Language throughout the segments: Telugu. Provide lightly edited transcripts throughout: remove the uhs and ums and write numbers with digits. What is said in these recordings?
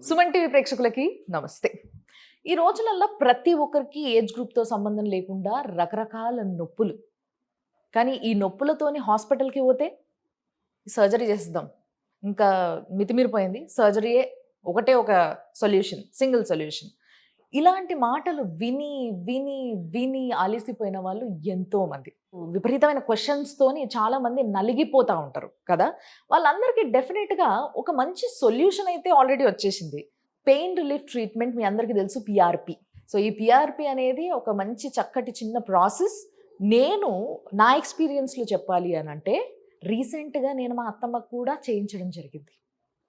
సుమన్ టీవీ ప్రేక్షకులకి నమస్తే. ఈ రోజులల్లో ప్రతి ఒక్కరికి ఏజ్ గ్రూప్‌తో సంబంధం లేకుండా రకరకాల నొప్పులు. కానీ ఈ నొప్పులతోని హాస్పిటల్‌కి పోతే సర్జరీ చేసేద్దాం. ఇంకా మితిమీరిపోయింది. సర్జరీయే ఒకటే ఒక సొల్యూషన్. Single solution. ఇలాంటి మాటలు విని, విని, విని అలిసిపోయిన వాళ్ళు ఎంతోమంది. విపరీతమైన క్వెషన్స్‌తోని చాలామంది నలిగిపోతా ఉంటారు కదా! వాళ్ళందరికీ డెఫినిట్‌గా ఒక మంచి సొల్యూషన్ అయితే ఆల్రెడీ వచ్చేసింది. పెయిన్ రిలీఫ్ ట్రీట్మెంట్ మీ అందరికీ తెలుసు పీఆర్పీ. సో, ఈ పీఆర్పీ అనేది ఒక మంచి చక్కటి చిన్న ప్రాసెస్. నేను నా ఎక్స్‌పీరియన్స్‌లో చెప్పాలి అనంటే రీసెంట్‌గా నేను మా అత్తమ్మకు కూడా చేయించడం జరిగింది.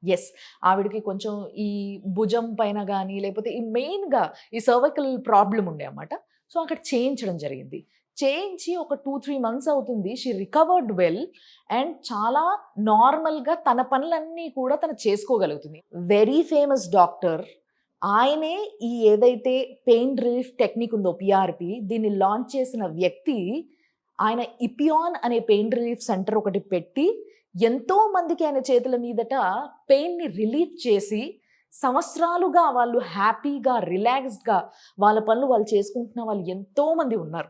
యెస్. ఆవిడకి కొంచెం ఈ భుజం పైన గానీ, లేకపోతే ఈ మెయిన్‌గా ఈ సర్వికల్ ప్రాబ్లమ్ ఉండే అన్నమాట. సో, అక్కడ చేయించడం జరిగింది. చేయించి ఒక 2, 3 మంత్స్ అవుతుంది. షీ రికవర్డ్ వెల్ అండ్ చాలా నార్మల్‌గా తన పనులన్నీ కూడా తను చేసుకోగలుగుతుంది. Very famous doctor. ఆయనే ఈ ఏదైతే పెయిన్ రిలీఫ్ టెక్నిక్ ఉందో పీఆర్పీ దీన్ని లాంచ్ చేసిన వ్యక్తి. ఆయన ఇపియాన్ అనే పెయిన్ రిలీఫ్ సెంటర్ ఒకటి పెట్టి ఎంతో మందికి ఆయన చేతుల మీదట పెయిన్ని రిలీఫ్ చేసి సంవత్సరాలుగా వాళ్ళు హ్యాపీగా రిలాక్స్డ్గా వాళ్ళ పనులు వాళ్ళు చేసుకుంటున్న వాళ్ళు ఎంతో మంది ఉన్నారు.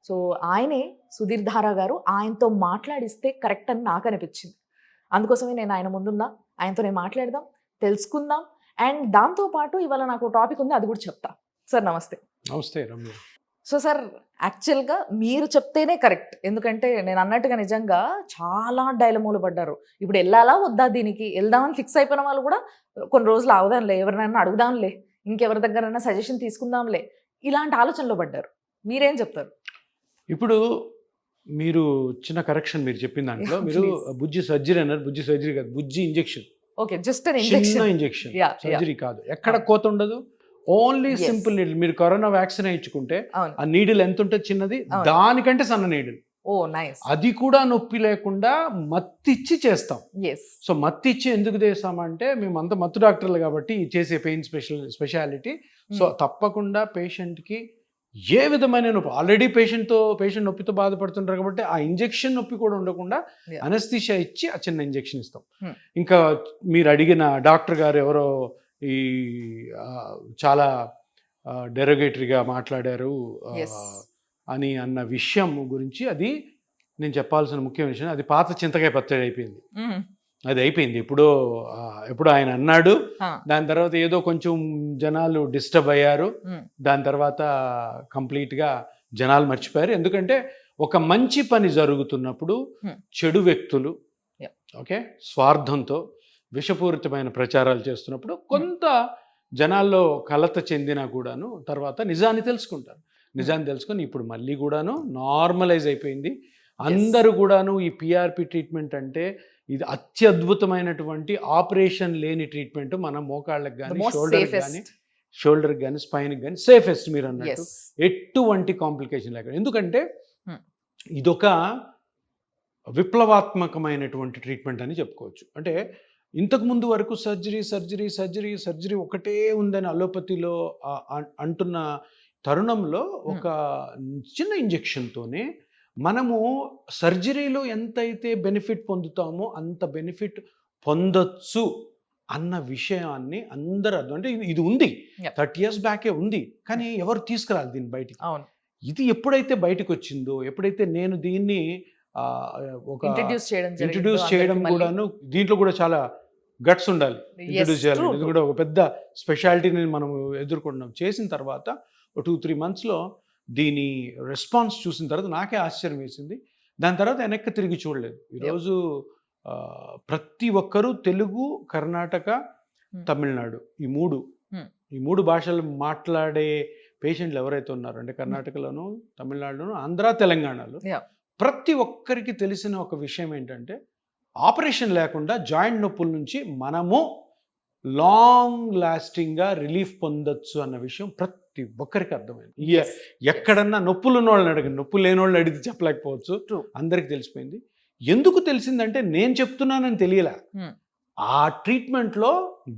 సో, ఆయనే సుధీర్ ధారా గారు. ఆయనతో మాట్లాడిస్తే కరెక్ట్ అని నాకు అనిపించింది. అందుకోసమే నేను ఆయన ముందున్నా. ఆయనతోనే మాట్లాడదాం, తెలుసుకుందాం. అండ్ దాంతోపాటు ఇవాళ నాకు టాపిక్ ఉంది, అది కూడా చెప్తా. సార్ నమస్తే. నమస్తే రమ్య. సో సార్, యాక్చువల్గా మీరు చెప్తేనే కరెక్ట్. ఎందుకంటే నేను అన్నట్టుగా నిజంగా చాలా డైలమోలు పడ్డారు. ఇప్పుడు వెళ్ళాలా వద్దా, దీనికి వెళ్దామని ఫిక్స్ అయిపోయిన వాళ్ళు కూడా కొన్ని రోజులు ఆగుదాంలే, ఎవరినైనా అడుగుదాంలే, ఇంకెవరి దగ్గరైనా సజెషన్ తీసుకుందాంలే, ఇలాంటి ఆలోచనలో పడ్డారు. మీరేం చెప్తారు? ఇప్పుడు మీరు చిన్న కరెక్షన్ మీరు చెప్పిన దాంట్లో మీరు బుజ్జి సర్జరీ అన్నారు. బుజ్జి సర్జరీ కాదు, బుజ్జి ఇంజెక్షన్. ఓకే, జస్ట్ చిన్న ఇంజెక్షన్, సర్జరీ కాదు. ఎక్కడ కోత ఉండదు, ఓన్లీ సింపుల్ నీడిల్. మీరు కరోనా వ్యాక్సిన్ వేయించుకుంటే ఆ నీడిల్ ఎంత ఉంటుంది చిన్నది, దానికంటే సన్న నీడిల్. ఓ నైస్. అది కూడా నొప్పి లేకుండా మత్తిచ్చి చేస్తాం. సో మత్తిచ్చి ఎందుకు చేస్తామంటే మేము అంత మత్తు డాక్టర్లు కాబట్టి చేసే పెయిన్ స్పెషాలిటీ. సో తప్పకుండా పేషెంట్కి ఏ విధమైన నొప్పి, ఆల్రెడీ పేషెంట్ నొప్పితో బాధపడుతుంటారు కాబట్టి ఆ ఇంజెక్షన్ నొప్పి కూడా ఉండకుండా అనస్థీషియా ఇచ్చి ఆ చిన్న ఇంజెక్షన్ ఇస్తాం. ఇంకా మీరు అడిగిన డాక్టర్ గారు ఎవరో ఈ చాలా డెరోగేటరీగా మాట్లాడారు అని అన్న విషయం గురించి, అది నేను చెప్పాల్సిన ముఖ్యమైన విషయం. అది పాత చింతకాయ పచ్చడి అయిపోయింది. అది అయిపోయింది ఎప్పుడో ఆయన అన్నాడు. దాని తర్వాత ఏదో కొంచెం జనాలు డిస్టర్బ్ అయ్యారు. దాని తర్వాత కంప్లీట్గా జనాలు మర్చిపోయారు. ఎందుకంటే ఒక మంచి పని జరుగుతున్నప్పుడు చెడు వ్యక్తులు ఓకే స్వార్థంతో విషపూరితమైన ప్రచారాలు చేస్తున్నప్పుడు కొంత జనాల్లో కలత చెందినా కూడాను తర్వాత నిజాన్ని తెలుసుకుంటారు. నిజాన్ని తెలుసుకొని ఇప్పుడు మళ్ళీ కూడాను నార్మలైజ్ అయిపోయింది. అందరూ కూడాను ఈ పీఆర్పీ ట్రీట్మెంట్ అంటే ఇది అత్యద్భుతమైనటువంటి ఆపరేషన్ లేని ట్రీట్మెంట్. మన మోకాళ్ళకి కానీ షోల్డర్కి కానీ స్పైన్కి కానీ సేఫెస్ట్. మీరు అన్నట్టు ఎటువంటి కాంప్లికేషన్ లేకుండా. ఎందుకంటే ఇదొక విప్లవాత్మకమైనటువంటి ట్రీట్మెంట్ అని చెప్పుకోవచ్చు. అంటే ఇంతకుముందు వరకు సర్జరీ ఒకటే ఉందని అలోపతిలో అంటున్న తరుణంలో ఒక చిన్న ఇంజెక్షన్తోనే మనము సర్జరీలో ఎంతైతే బెనిఫిట్ పొందుతామో అంత బెనిఫిట్ పొందొచ్చు అన్న విషయాన్ని అందరూ అంటే ఇది ఉంది 30 years బ్యాకే ఉంది, కానీ ఎవరు తీసుకురాలి దీన్ని బయటికి. ఇది ఎప్పుడైతే బయటకు వచ్చిందో, ఎప్పుడైతే నేను దీన్ని ఒక ఇంట్రడ్యూస్ చేయడం కూడాను, దీంట్లో కూడా చాలా గట్స్ ఉండాలి ఇంట్రడ్యూస్ చేయాలి. ఇది కూడా ఒక పెద్ద స్పెషాలిటీని మనం ఎదుర్కొంటున్నాం. చేసిన తర్వాత 2-3 monthsలో దీని రెస్పాన్స్ చూసిన తర్వాత నాకే ఆశ్చర్యం వేసింది. దాని తర్వాత వెనక్కి తిరిగి చూడలేదు. ఈరోజు ప్రతి ఒక్కరూ తెలుగు, కర్ణాటక, తమిళనాడు ఈ మూడు భాషలు మాట్లాడే పేషెంట్లు ఎవరైతే ఉన్నారో, అంటే కర్ణాటకలోను, తమిళనాడులోను, ఆంధ్ర, తెలంగాణలో ప్రతి ఒక్కరికి తెలిసిన ఒక విషయం ఏంటంటే ఆపరేషన్ లేకుండా జాయింట్ నొప్పుల నుంచి మనము లాంగ్ లాస్టింగ్గా రిలీఫ్ పొందొచ్చు అన్న విషయం ప్రతి ఒక్కరికి అర్థమైంది. ఎక్కడన్నా నొప్పులు ఉన్న వాళ్ళని అడగండి, నొప్పులు లేని వాళ్ళని అడిగితే చెప్పలేకపోవచ్చు. అందరికి తెలిసిపోయింది. ఎందుకు తెలిసిందంటే నేను చెప్తున్నానని తెలియలే, ఆ ట్రీట్మెంట్లో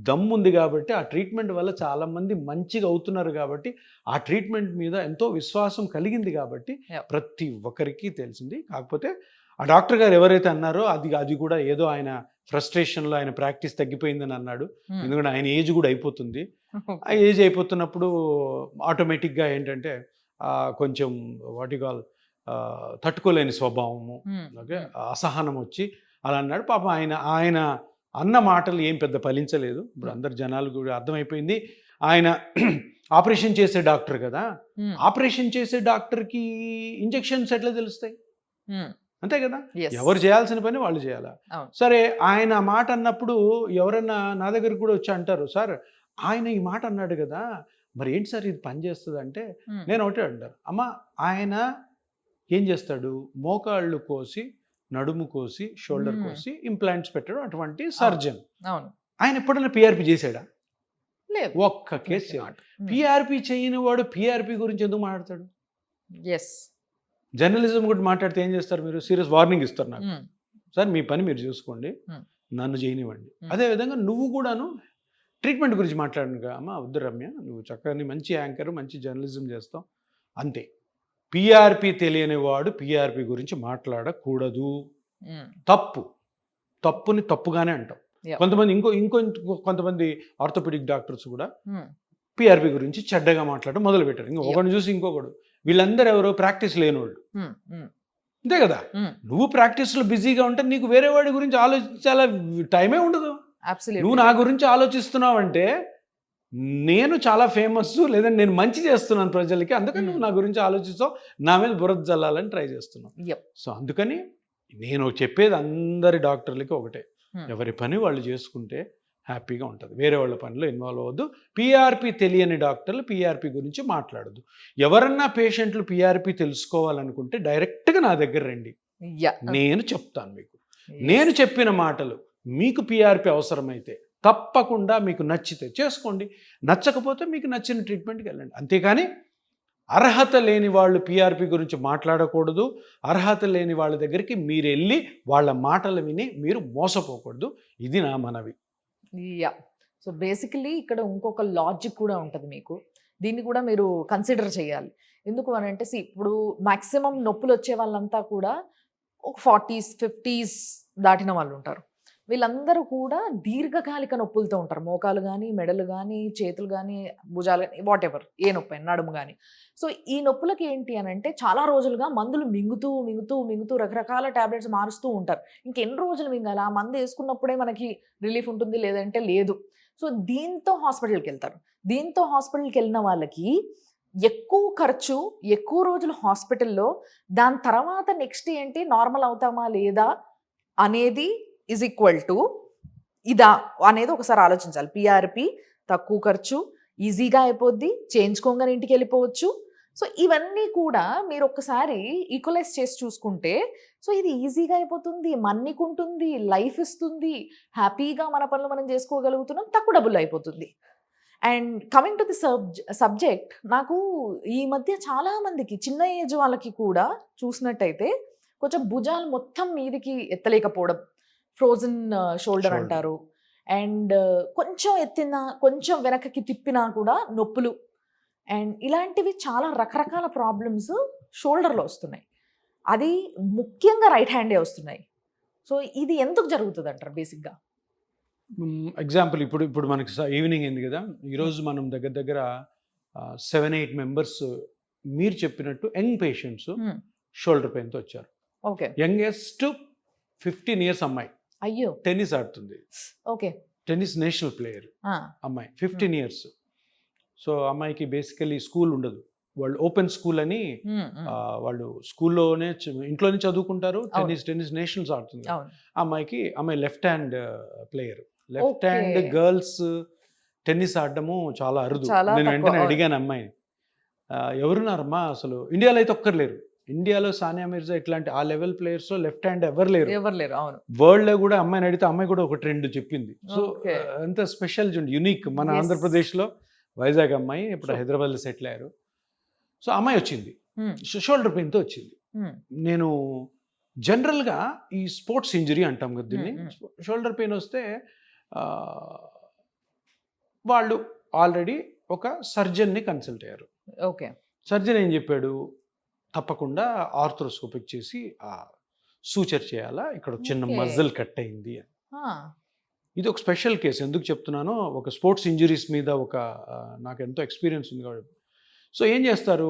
దమ్ముంది కాబట్టి, ఆ ట్రీట్మెంట్ వల్ల చాలామంది మంచిగా అవుతున్నారు కాబట్టి, ఆ ట్రీట్మెంట్ మీద ఎంతో విశ్వాసం కలిగింది కాబట్టి ప్రతి ఒక్కరికి తెలిసింది. కాకపోతే ఆ డాక్టర్ గారు ఎవరైతే అన్నారో అది కూడా ఏదో ఆయన ఫ్రస్ట్రేషన్లో ఆయన ప్రాక్టీస్ తగ్గిపోయిందని అన్నాడు. Hmm. ఎందుకంటే ఆయన ఏజ్ కూడా అయిపోతుంది. ఆ Okay. ఏజ్ అయిపోతున్నప్పుడు ఆటోమేటిక్గా ఏంటంటే కొంచెం వాట్ యు కాల్ తట్టుకోలేని స్వభావము, Hmm. ఓకే, అసహనం వచ్చి అలా అన్నాడు. పాపం ఆయన అన్న మాటలు ఏం పెద్ద ఫలించలేదు. ఇప్పుడు అందరు జనాలు కూడా అర్థమైపోయింది ఆయన ఆపరేషన్ చేసే డాక్టర్ కదా, Hmm. ఆపరేషన్ చేసే డాక్టర్కి ఇంజెక్షన్స్ ఎట్లా తెలుస్తాయి, Hmm. అంతే కదా, Yes. ఎవరు చేయాల్సిన పని వాళ్ళు చేయాలా. అవును. సరే ఆయన ఆ మాట అన్నప్పుడు ఎవరన్నా నా దగ్గరికి కూడా వచ్చి అంటారు, సార్ ఆయన ఈ మాట అన్నాడు కదా, మరి ఏంటి సార్ ఇది పని చేస్తుంది అంటే, Hmm. నేను ఒకటే అంటారు, అమ్మ ఆయన ఏం చేస్తాడు, మోకాళ్ళు కోసి నడుము కోసి షోల్డర్ Hmm. కోసి ఇంప్లాంట్స్ పెట్టాడు అటువంటి సర్జన్. అవును. ఆయన ఎప్పుడైనా పిఆర్పి చేశాడా? లేదు. ఒక్క కేసు. Not. Hmm. పిఆర్పి చేయని వాడు పిఆర్పి గురించి ఎందుకు మాట్లాడతాడు? Yes. జర్నలిజం గురించి మాట్లాడితే ఏం చేస్తారు మీరు? సీరియస్ వార్నింగ్ ఇస్తారు నాకు, Hmm. సార్ మీ పని మీరు చూసుకోండి, Hmm. నన్ను చేయనివ్వండి. Hmm. అదేవిధంగా నువ్వు కూడాను ట్రీట్మెంట్ గురించి మాట్లాడనుగా, అమ్మ వద్దు రమ్య, నువ్వు చక్కగా మంచి యాంకర్ మంచి జర్నలిజం చేస్తావు అంతే. పిఆర్పి తెలియని వాడు పిఆర్పి గురించి మాట్లాడకూడదు. Hmm. తప్పుని తప్పుగానే అంటాం. Yeah. కొంతమంది కొంతమంది ఆర్థోపెడిక్ డాక్టర్స్ కూడా Hmm. పిఆర్పి గురించి చెడ్డగా మాట్లాడడం మొదలు పెట్టారు. ఇంకా ఒకరిని చూసి ఇంకొకడు, వీళ్ళందరూ ఎవరో ప్రాక్టీస్ లేనివాళ్ళు, Hmm. Hmm. అంతే కదా. Hmm. నువ్వు ప్రాక్టీస్లో బిజీగా ఉంటే నీకు వేరే వాడి గురించి ఆలోచించాల టైమే ఉండదు. Absolutely. నువ్వు నా గురించి ఆలోచిస్తున్నావంటే నేను చాలా ఫేమస్, లేదంటే నేను మంచి చేస్తున్నాను ప్రజలకి, అందుకని నువ్వు నా గురించి ఆలోచిస్తావు, నా మీద బురద జల్లాలని ట్రై చేస్తున్నావు. Yep. సో అందుకని నేను చెప్పేది అందరి డాక్టర్లకి ఒకటే, Hmm. ఎవరి పని వాళ్ళు చేసుకుంటే హ్యాపీగా ఉంటుంది, వేరే వాళ్ళ పనిలో ఇన్వాల్వ్ అవ్వద్దు. పిఆర్పి తెలియని డాక్టర్లు పిఆర్పి గురించి మాట్లాడద్దు. ఎవరన్నా పేషెంట్లు పిఆర్పి తెలుసుకోవాలనుకుంటే డైరెక్ట్గా నా దగ్గర రండి, Yeah. నేను చెప్తాను మీకు. Yes. నేను చెప్పిన మాటలు మీకు పిఆర్పి అవసరమైతే తప్పకుండా మీకు నచ్చితే చేసుకోండి, నచ్చకపోతే మీకు నచ్చిన ట్రీట్మెంట్కి వెళ్ళండి. అంతేకాని అర్హత లేని వాళ్ళు పిఆర్పి గురించి మాట్లాడకూడదు. అర్హత లేని వాళ్ళ దగ్గరికి మీరు వెళ్ళి వాళ్ళ మాటలు విని మీరు మోసపోకూడదు. ఇది నా మనవి. యా. సో బేసికలీ ఇక్కడ ఇంకొక లాజిక్ కూడా ఉంటుంది మీకు, దీన్ని కూడా మీరు కన్సిడర్ చేయాలి. ఎందుకు అని అంటే ఇప్పుడు మ్యాక్సిమం నొప్పులు వచ్చే వాళ్ళంతా కూడా ఒక 40s 50s దాటిన వాళ్ళు ఉంటారు. వీళ్ళందరూ కూడా దీర్ఘకాలిక నొప్పులతో ఉంటారు. మోకాలు కానీ, మెడలు కానీ, చేతులు కానీ, భుజాలు కానీ, వాట్ ఎవర్, ఏ నొప్పి అయినా, నడుము కానీ. సో ఈ నొప్పులకి ఏంటి అని అంటే చాలా రోజులుగా మందులు మింగుతూ రకరకాల టాబ్లెట్స్ మారుస్తూ ఉంటారు. ఇంకెన్ని రోజులు మింగాలి? ఆ మందు వేసుకున్నప్పుడే మనకి రిలీఫ్ ఉంటుంది, లేదంటే లేదు. సో దీంతో హాస్పిటల్కి వెళ్తారు. దీంతో హాస్పిటల్కి వెళ్ళిన వాళ్ళకి ఎక్కువ ఖర్చు, ఎక్కువ రోజులు హాస్పిటల్లో, దాని తర్వాత నెక్స్ట్ ఏంటి, నార్మల్ అవుతామా లేదా అనేది ఈజ్ ఈక్వల్ టు ఇదా అనేది ఒకసారి ఆలోచించాలి. పిఆర్పి తక్కువ ఖర్చు, ఈజీగా అయిపోద్ది, చేయించుకోగానే ఇంటికి వెళ్ళిపోవచ్చు. సో ఇవన్నీ కూడా మీరు ఒక్కసారి ఈక్వలైజ్ చేసి చూసుకుంటే, సో ఇది ఈజీగా అయిపోతుంది, మన్నీకి ఉంటుంది, లైఫ్ ఇస్తుంది, హ్యాపీగా మన పనులు మనం చేసుకోగలుగుతున్నాం, తక్కువ డబ్బులు అయిపోతుంది. And coming to the subject, నాకు ఈ మధ్య చాలా మందికి చిన్న ఏజ్ వాళ్ళకి కూడా చూసినట్టయితే కొంచెం భుజాలు మొత్తం మీదికి ఎత్తలేకపోవడం, ఫ్రోజన్ షోల్డర్ అంటారు. అండ్ కొంచెం ఎత్తినా, కొంచెం వెనకకి తిప్పినా కూడా నొప్పులు. అండ్ ఇలాంటివి చాలా రకరకాల ప్రాబ్లమ్స్ షోల్డర్లో వస్తున్నాయి. అది ముఖ్యంగా రైట్ హ్యాండే వస్తున్నాయి. సో ఇది ఎందుకు జరుగుతుంది అంటారు బేసిక్గా? ఎగ్జాంపుల్ ఇప్పుడు మనకి ఈవినింగ్ అయింది కదా, ఈరోజు మనం దగ్గర 7-8 మెంబర్స్ మీరు చెప్పినట్టు యంగ్ పేషెంట్స్ షోల్డర్ పెయిన్తో వచ్చారు. ఓకే. యంగెస్ట్ 15 years అమ్మాయి, అయ్యో, టెన్నిస్ ఆడుతుంది. ఓకే. టెన్నిస్ నేషనల్ ప్లేయర్ అమ్మాయి, 15 years. సో అమ్మాయికి బేసికలీ స్కూల్ ఉండదు, వాళ్ళు ఓపెన్ స్కూల్ అని వాళ్ళు స్కూల్లోనే ఇంట్లోనే చదువుకుంటారు. టెన్నిస్ నేషనల్స్ ఆడుతుంది అమ్మాయి left hand player. Left hand girls tennis ఆడడము చాలా అరుదు. నేను వెంటనే అడిగాను అమ్మాయిని, ఎవరున్నారమ్మా అసలు ఇండియాలో అయితే ఒక్కర్లేరు, ఇండియాలో సానియా మిర్జా ఇట్లాంటి ఆ లెవెల్ ప్లేయర్స్ లో లెఫ్ట్ హ్యాండ్ ఎవరు లేరు. వరల్డ్ లో కూడా అమ్మాయిని అడిగితే అమ్మాయి కూడా ఒక ట్రెండ్ చెప్పింది. సో అంత స్పెషల్ యునిక్. మన ఆంధ్రప్రదేశ్ లో వైజాగ్ అమ్మాయి, ఇప్పుడు హైదరాబాద్ లో సెటిల్ అయ్యారు. సో అమ్మాయి వచ్చింది, షోల్డర్ పెయిన్తో వచ్చింది. నేను జనరల్గా ఈ స్పోర్ట్స్ ఇంజరీ అంటాం కదా దీన్ని, షోల్డర్ పెయిన్ వస్తే వాళ్ళు ఆల్రెడీ ఒక సర్జన్ని కన్సల్ట్ అయ్యారు. ఓకే. సర్జన్ ఏం చెప్పాడు, తప్పకుండా ఆర్థ్రోస్కోపిక్ చేసి సూచర్ చేయాలా, ఇక్కడ చిన్న మజిల్ కట్ అయింది అని. ఇది ఒక స్పెషల్ కేసు. ఎందుకు చెప్తున్నానో, ఒక స్పోర్ట్స్ ఇంజురీస్ మీద నాకు ఎంతో ఎక్స్పీరియన్స్ ఉంది కాబట్టి. సో ఏం చేస్తారు,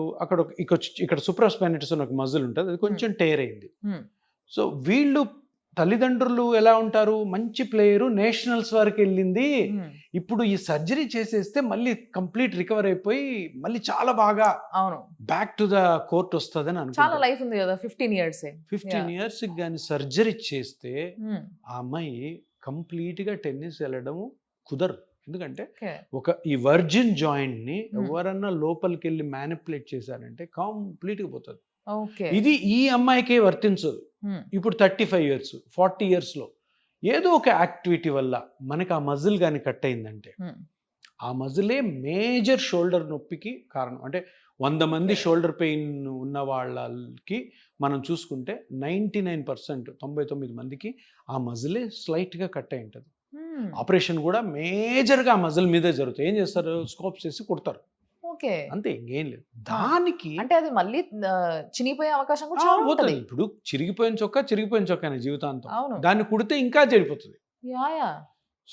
ఇక్కడ సూప్రాస్పైనటస్ అని ఒక మజిల్ ఉంటుంది, అది కొంచెం టేర్ అయింది. సో వీళ్ళు తల్లిదండ్రులు ఎలా ఉంటారు, మంచి ప్లేయరు నేషనల్స్ వరకు వెళ్ళింది, ఇప్పుడు ఈ సర్జరీ చేసేస్తే మళ్ళీ కంప్లీట్ రికవర్ అయిపోయి మళ్ళీ చాలా బాగా బ్యాక్ టు ద కోర్ట్ వస్తుందని చాలా లైఫ్ ఉంది కదా, 15 years కానీ సర్జరీ చేస్తే ఆ అమ్మాయి కంప్లీట్ గా టెన్నిస్ వెళ్ళడం కుదరదు. ఎందుకంటే ఈ వర్జిన్ జాయింట్ ని ఎవరన్నా లోపలికి వెళ్ళి మ్యానిపులేట్ చేశారంటే కంప్లీట్ గా పోతుంది. ఇది ఈ అమ్మాయికే వర్తించదు. ఇప్పుడు 35 years 40 years లో ఏదో ఒక యాక్టివిటీ వల్ల మనకి ఆ మజిల్ కానీ కట్ అయిందంటే, ఆ మజిలే మేజర్ షోల్డర్ నొప్పికి కారణం. అంటే 100 మంది షోల్డర్ పెయిన్ ఉన్న వాళ్ళకి మనం చూసుకుంటే 99% మందికి ఆ మజిలే స్లైట్గా కట్ అయి ఉంటుంది. ఆపరేషన్ కూడా మేజర్గా ఆ మజిల్ మీదే జరుగుతుంది. ఏం చేస్తారు, స్కోప్స్ చేసి కుడతారు, అంతే, ఇంకేం లేదు. దానికి అంటే అది మళ్ళీ చినిగిపోయే అవకాశం కూడా చాలా ఉంటుంది. ఇప్పుడు చిరిగిపోయిన చొక్కా జీవితాంతం, దాన్ని కుడితే ఇంకా చెడిపోతుంది.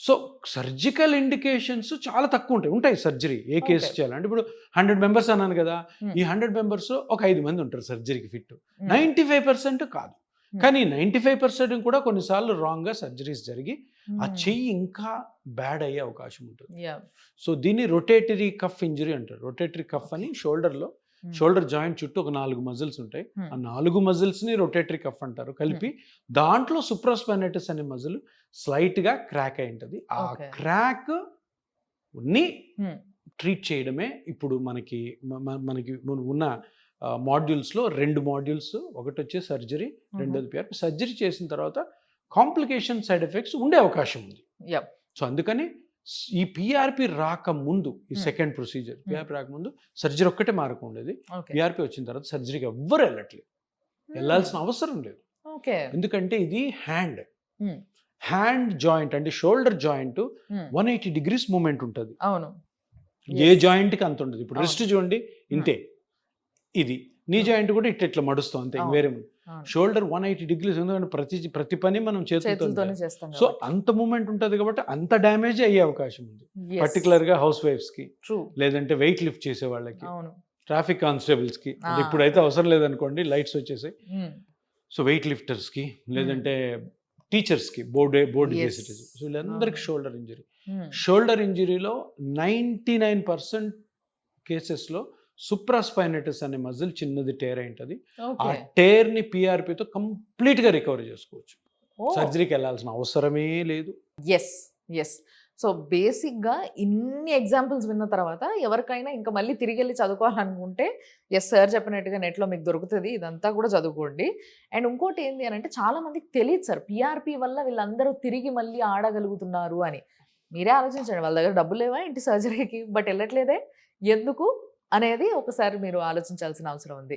సో సర్జికల్ ఇండికేషన్స్ చాలా తక్కువ ఉంటాయి సర్జరీ ఏ కేసు చేయాలంటే. ఇప్పుడు 100 members అన్నాను కదా, ఈ 100 members ఒక 5 మంది ఉంటారు సర్జరీకి ఫిట్, 95% కాదు. కానీ 95% కూడా కొన్నిసార్లు రాంగ్గా సర్జరీస్ జరిగి ఆ చెయ్యి ఇంకా బ్యాడ్ అయ్యే అవకాశం ఉంటుంది. సో దీన్ని రొటేటరీ కఫ్ ఇంజరీ అంటారు. రొటేటరీ కఫ్ అని షోల్డర్ జాయింట్ చుట్టూ ఒక 4 మజిల్స్ ఉంటాయి. ఆ 4 మజిల్స్ ని రొటేటరీ కఫ్ అంటారు కలిపి. దాంట్లో సూప్రాస్పైనటస్ అనే మజిల్ స్లైట్ గా క్రాక్ అయి ఉంటుంది. ఆ క్రాక్ ని ట్రీట్ చేయడమే ఇప్పుడు మనకి ఉన్న మాడ్యూల్స్ లో 2 modules. ఒకటి వచ్చే సర్జరీ, రెండోది పిఆర్పి. సర్జరీ చేసిన తర్వాత కాంప్లికేషన్, సైడ్ ఎఫెక్ట్స్ ఉండే అవకాశం ఉంది. సో అందుకని ఈ పిఆర్పి రాకముందు, ఈ సెకండ్ ప్రొసీజర్ పిఆర్పి రాకముందు సర్జరీ ఒక్కటే మార్గం ఉండేది. పిఆర్పి వచ్చిన తర్వాత సర్జరీకి ఎవ్వరు వెళ్ళాల్సిన అవసరం లేదు. ఎందుకంటే ఇది హ్యాండ్ జాయింట్ అంటే షోల్డర్ జాయింట్ 180 degrees మూమెంట్ ఉంటుంది. ఏ జాయింట్ కి అంత ఉండదు. ఇప్పుడు రిస్ట్ చూడండి ఇంతే, ఇది నీ జాయింట్ కూడా ఇట్లా మడుస్తాం అంతే, వేరే. షోల్డర్ 180 degrees, ఎందుకంటే ప్రతి పని మనం చేతులతోనే చేస్తాం. సో అంత మూమెంట్ ఉంటుంది కాబట్టి అంత డ్యామేజ్ అయ్యే అవకాశం ఉంది. పర్టికులర్ గా హౌస్ వైఫ్స్ కి, లేదంటే వెయిట్ లిఫ్ట్ చేసే వాళ్ళకి, ట్రాఫిక్ కానిస్టేబుల్స్ కి. ఇప్పుడైతే అవసరం లేదనుకోండి, లైట్స్ వచ్చేసాయి. సో వెయిట్ లిఫ్టర్స్ కి, లేదంటే టీచర్స్ కి, బోర్డు చేసే టీచర్స్, వీళ్ళందరికీ షోల్డర్ ఇంజరీ. షోల్డర్ ఇంజరీలో 99% కేసెస్లో సూప్రాస్పైనటస్ అనే మజిల్ చిన్నది టేర్ అయి ఉంటుంది. ఆ టేర్ ని పిఆర్పితో కంప్లీట్ గా రికవర్ చేసుకోవచ్చు. సర్జరీకి వెళ్ళాల్సిన అవసరమే లేదు. ఎస్. సో బేసిక్గా ఇన్ని ఎగ్జాంపుల్స్ విన్న తర్వాత ఎవరికైనా ఇంకా మళ్ళీ తిరిగి వెళ్ళి చదువుకోవాలనుకుంటే, సార్ చెప్పినట్టుగా నెట్లో మీకు దొరుకుతుంది, ఇదంతా కూడా చదువుకోండి. అండ్ ఇంకోటి ఏంటి అని అంటే, చాలా మందికి తెలియదు సార్, పిఆర్పి వల్ల వీళ్ళందరూ తిరిగి మళ్ళీ ఆడగలుగుతున్నారు అని. మీరే ఆలోచించండి, వాళ్ళ దగ్గర డబ్బులు లేవా ఇంటి సర్జరీకి, బట్ వెళ్ళట్లేదే ఎందుకు అనేది ఒకసారి మీరు ఆలోచించాల్సిన అవసరం ఉంది.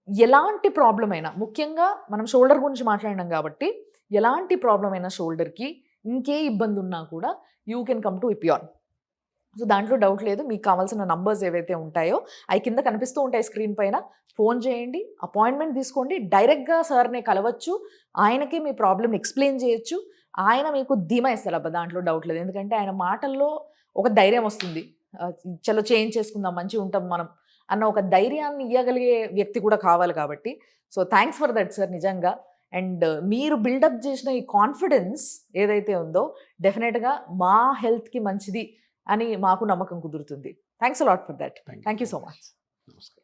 ఎలాంటి ప్రాబ్లం అయినా, ముఖ్యంగా మనం షోల్డర్ గురించి మాట్లాడినాం కాబట్టి, ఎలాంటి ప్రాబ్లం అయినా షోల్డర్కి ఇంకే ఇబ్బంది ఉన్నా కూడా యూ కెన్ కమ్ టు ఇపియాన్. సో దాంట్లో డౌట్ లేదు. మీకు కావాల్సిన నంబర్స్ ఏవైతే ఉంటాయో అవి కింద కనిపిస్తూ ఉంటాయి స్క్రీన్ పైన. ఫోన్ చేయండి, అపాయింట్మెంట్ తీసుకోండి, డైరెక్ట్గా సార్నే కలవచ్చు, ఆయనకి మీ ప్రాబ్లమ్ ఎక్స్ప్లెయిన్ చేయొచ్చు. ఆయన మీకు ధీమా ఇస్తారు, అబ్బా దాంట్లో డౌట్ లేదు. ఎందుకంటే ఆయన మాటల్లో ఒక ధైర్యం వస్తుంది, చలో చేంజ్ చేసుకుందాం, మంచిగా ఉంటాం మనం అన్న ఒక ధైర్యాన్ని ఇవ్వగలిగే వ్యక్తి కూడా కావాలి కాబట్టి. So thanks for that sir, నిజంగా. అండ్ మీరు బిల్డప్ చేసిన ఈ కాన్ఫిడెన్స్ ఏదైతే ఉందో డెఫినెట్గా మా హెల్త్కి మంచిది అని మాకు నమ్మకం కుదురుతుంది. Thanks a lot for that. Thank you so much. నమస్కారం.